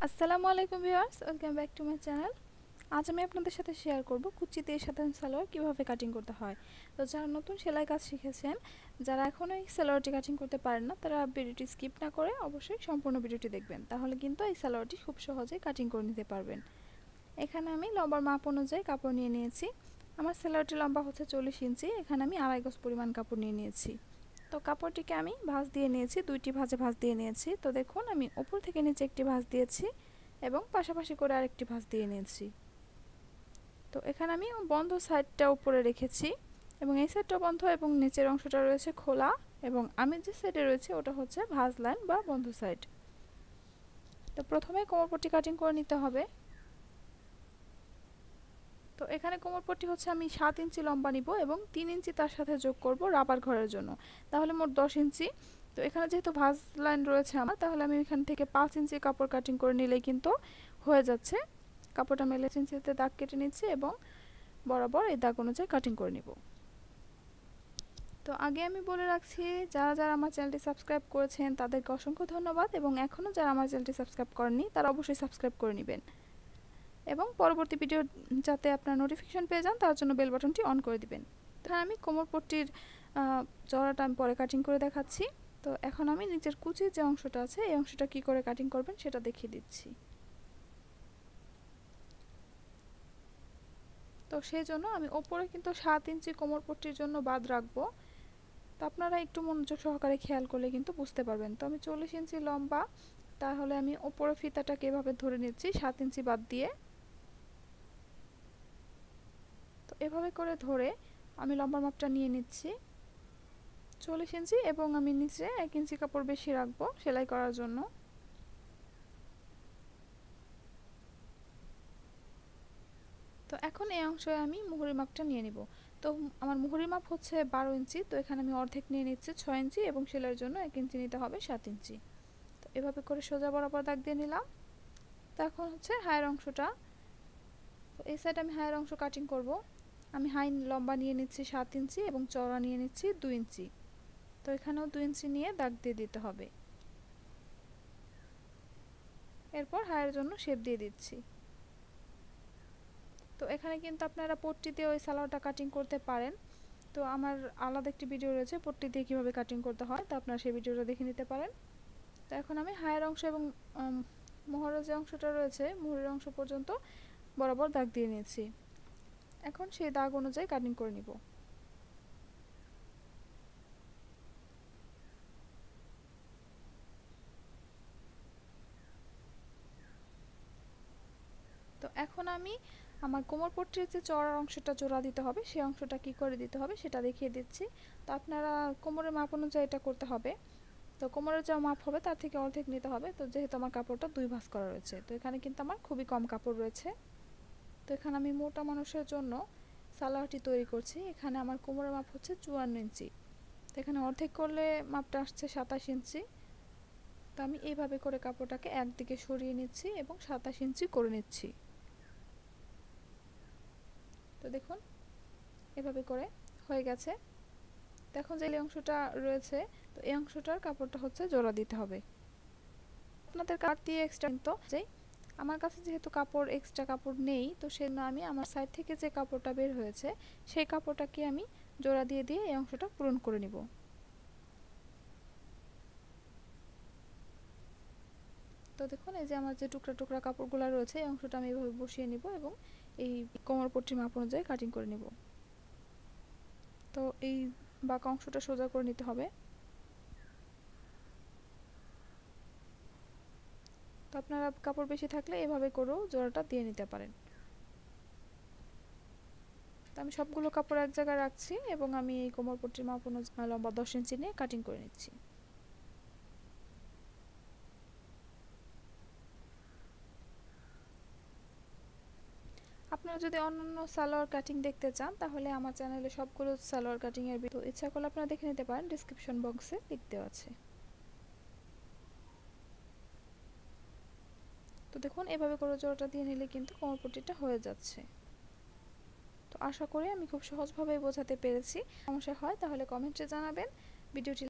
আসসালামু আলাইকুম viewers, welcome back to my channel. আজ আমি আপনাদের সাথে শেয়ার করব কুচি দিয়ে সাধারণ সালোয়ার কিভাবে কাটিং করতে হয়। তো যারা নতুন সেলাই কাজ শিখেছেন, যারা এখনও এই সালোয়ারটি কাটিং করতে পারেন না, তারা ভিডিওটি স্কিপ না করে অবশ্যই সম্পূর্ণ ভিডিওটি দেখবেন, তাহলে কিন্তু এই সালোয়ারটি খুব সহজেই কাটিং করে নিতে পারবেন। এখানে আমি লম্বার মাপ অনুযায়ী কাপড় নিয়ে নিয়েছি। আমার সালোয়ারটি লম্বা হচ্ছে 40 ইঞ্চি। এখানে আমি 2.5 গজ পরিমাণ কাপড় নিয়ে নিয়েছি। তো কাপড়টিকে আমি ভাঁজ দিয়ে নিয়েছি, দুইটি ভাঁজে ভাঁজ দিয়ে নিয়েছি। তো দেখুন, আমি উপর থেকে নিচে একটি ভাঁজ দিয়েছি এবং পাশাপাশি করে আরেকটি ভাঁজ দিয়ে নিয়েছি। তো এখানে আমি বন্ধ সাইডটা উপরে রেখেছি এবং এই সাইডটা বন্ধ এবং নিচের অংশটা রয়েছে খোলা, এবং আমি যে সাইডে রয়েছে ওটা হচ্ছে ভাঁজ লাইন বা বন্ধ সাইড। তো প্রথমে কোমরপট্টি কাটিং করে নিতে হবে। তো এখানে কোমরপট্টি হচ্ছে আমি 7 ইঞ্চি লম্বা নিব এবং 3 ইঞ্চি তার সাথে যোগ করব রাবার ঘরের জন্য, তাহলে মোট 10 ইঞ্চি। তো এখানে যেহেতু ভাঁজ লাইন রয়েছে আমার, তাহলে আমি এখান থেকে 5 ইঞ্চি কাপড় কাটিং করে নিলেই কিন্তু হয়ে যাচ্ছে। কাপড়টা মেলে ইঞ্চিতে দাগ কেটে নিচ্ছি এবং বরাবর এই দাগ অনুযায়ী কাটিং করে নিব। তো আগে আমি বলে রাখছি, যারা যারা আমার চ্যানেলটি সাবস্ক্রাইব করেছেন তাদেরকে অসংখ্য ধন্যবাদ, এবং এখনও যারা আমার চ্যানেলটি সাবস্ক্রাইব করেননি তারা অবশ্যই সাবস্ক্রাইব করে নেবেন, এবং পরবর্তী ভিডিও যাতে আপনার নোটিফিকেশন পেয়ে যান তার জন্য বেল বাটনটি অন করে দিবেন। তো আমি কোমরপট্টির জড়াটা আমি পরে কাটিং করে দেখাচ্ছি। তো এখন আমি নিচের কুচির যে অংশটা আছে এই অংশটা কি করে কাটিং করবেন সেটা দেখিয়ে দিচ্ছি। তো সেই জন্য আমি ওপরে কিন্তু 7 ইঞ্চি কোমরপট্টির জন্য বাদ রাখবো। তো আপনারা একটু মনোযোগ সহকারে খেয়াল করলে কিন্তু বুঝতে পারবেন। তো আমি 40 ইঞ্চি লম্বা, তাহলে আমি ওপরে ফিতাটাকে এভাবে ধরে নিচ্ছি 7 ইঞ্চি বাদ দিয়ে। তো এভাবে করে ধরে আমি লম্বার মাপটা নিয়ে নিচ্ছি 40 ইঞ্চি, এবং আমি নিচে 1 ইঞ্চি কাপড় বেশি রাখবো সেলাই করার জন্য। তো এখন এই অংশে আমি মুহুরির মাপটা নিয়ে নিব। তো আমার মুহুরির মাপ হচ্ছে 12 ইঞ্চি। তো এখানে আমি অর্ধেক নিয়ে নিচ্ছি 6 ইঞ্চি, এবং সেলাইয়ের জন্য 1 ইঞ্চি নিতে হবে 7 ইঞ্চি। তো এভাবে করে সোজা বরাবর দাগ দিয়ে নিলাম। তো এখন হচ্ছে হায়ের অংশটা। তো এই সাইড আমি হায়ের অংশ কাটিং করব। আমি হাই লম্বা নিয়ে নিচ্ছি 7 ইঞ্চি এবং চওড়া নিয়ে নিচ্ছি 2 ইঞ্চি। তো এখানেও 2 ইঞ্চি নিয়ে দাগ দিয়ে দিতে হবে। এরপর হায়ের জন্য শেপ দিয়ে দিচ্ছি। তো এখানে কিন্তু আপনারা পট্টি দিয়ে ওই সালোয়ারটা কাটিং করতে পারেন। তো আমার আলাদা একটি ভিডিও রয়েছে পট্টি দিয়ে কীভাবে কাটিং করতে হয়, তো আপনারা সেই ভিডিওটা দেখে নিতে পারেন। তো এখন আমি হায়ের অংশ এবং মোহরের যে অংশটা রয়েছে মোহরের অংশ পর্যন্ত বরাবর দাগ দিয়ে নিয়েছি। এখন সেই দাগ অনুযায়ী কাটিং করে নিব। তো এখন আমি আমার কোমরপট্টির যে চওড়া অংশটা জোড়া দিতে হবে সেই অংশটা কি করে দিতে হবে সেটা দেখিয়ে দিচ্ছি। তো আপনারা কোমরের মাপ অনুযায়ী এটা করতে হবে। তো কোমরের যা মাপ হবে তার থেকে অর্ধেক নিতে হবে। তো যেহেতু আমার কাপড়টা 2 ভাঁজ করা রয়েছে, তো এখানে কিন্তু আমার খুবই কম কাপড় রয়েছে। তো এখানে আমি মোটা মানুষের জন্য সালোয়ারটি তৈরি করছি। এখানে আমার কোমরের মাপ হচ্ছে 54 ইঞ্চি। তো এখানে অর্ধেক করলে মাপটা আসছে 27 ইঞ্চি। তো আমি এইভাবে করে কাপড়টাকে একদিকে সরিয়ে নিচ্ছি এবং 27 ইঞ্চি করে নিচ্ছি। তো দেখুন এভাবে করে হয়ে গেছে। তো এখন যে অংশটা রয়েছে, তো এই অংশটার কাপড়টা হচ্ছে জোড়া দিতে হবে। আপনাদের কাট দিয়ে এক্সট্রা কিন্তু যেই আমার কাছে যেহেতু কাপড় এক্সট্রা কাপড় নেই, তো সেজন্য আমি আমার সাইড থেকে যে কাপড়টা বের হয়েছে সেই কাপড়টাকে আমি জোড়া দিয়ে দিয়ে এই অংশটা পূরণ করে নিব। তো দেখুন এই যে আমার যে টুকরা টুকরা কাপড়গুলো রয়েছে এই অংশটা আমি এভাবে বসিয়ে নিব এবং এই কোমরপট্টির মাপ অনুযায়ী কাটিং করে নিব। তো এই বাঁকা অংশটা সোজা করে নিতে হবে। তো আপনারা কাপড় বেশি থাকলে এভাবে করেও জোড়াটা দিয়ে নিতে পারেন। তো আমি সবগুলো কাপড় এক জায়গায় রাখছি এবং আমি এই কোমরপট্টির মাপ অনুযায়ী লম্বা 10 ইঞ্চি নিয়ে কাটিং করে নিচ্ছি। আপনারা যদি অন্যান্য সালোয়ার কাটিং দেখতে চান তাহলে আমার চ্যানেলে সবগুলো সালোয়ার কাটিং এর ভিডিও ইচ্ছা করলে আপনারা দেখে নিতে পারেন, ডেসক্রিপশন বক্সে লিংক দেওয়া আছে। তো দেখুন এভাবে করে জোড়াটা দিয়ে নিলে কিন্তু কোমরপট্টিটা হয়ে যাচ্ছে। তো আশা করি আমি খুব সহজভাবে বোঝাতে পেরেছি। সমস্যা হয় তাহলে কমেন্টে জানাবেন। ভিডিওটি